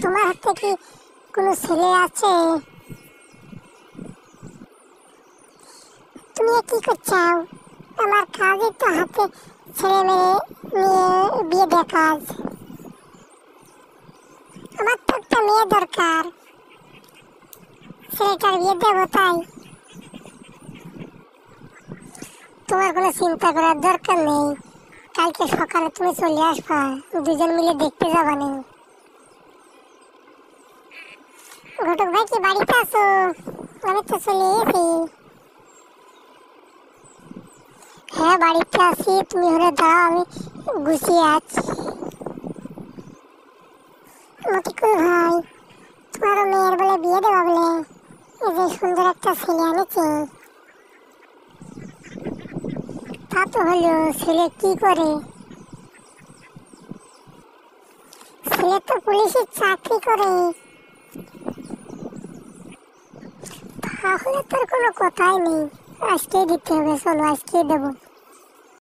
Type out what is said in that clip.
তোমার হাতে কি কোনো ছেলে আছে? তুমি কি করছাও? আমার কাজই তো হাতে ছেলে মেয়ে নিয়ে বিয়ে দেওয়া কাজ। আমার তো একটা মেয়ে দরকার, ছেলেটার বিয়ে দেবো তাই। তোমার কোনো চিন্তা করার দরকার নেই, কালকে সকালে তুমি চলে আসবা, দুজন মিলে দেখতে যাবা নি। ঘটক ভাই কি বাড়িতে আছো? আমি তো চলে এসেছি। হ্যাঁ বাড়িতে আছি, তুমি হলে দাও, আমি গুছিয়ে আছি। মতিকুল ভাই, তোমার মেয়ের বলে বিয়ে দেবা বলে এই যে সুন্দর একটা ছেলে আনেছে। তা তো হলো, ছেলে কি করে? ছেলে তো পুলিশের চাকরি করে। তাহলে তোর কোনো কথাই নেই, আজকেই দিতে হবে, চলো আজকেই দেবো।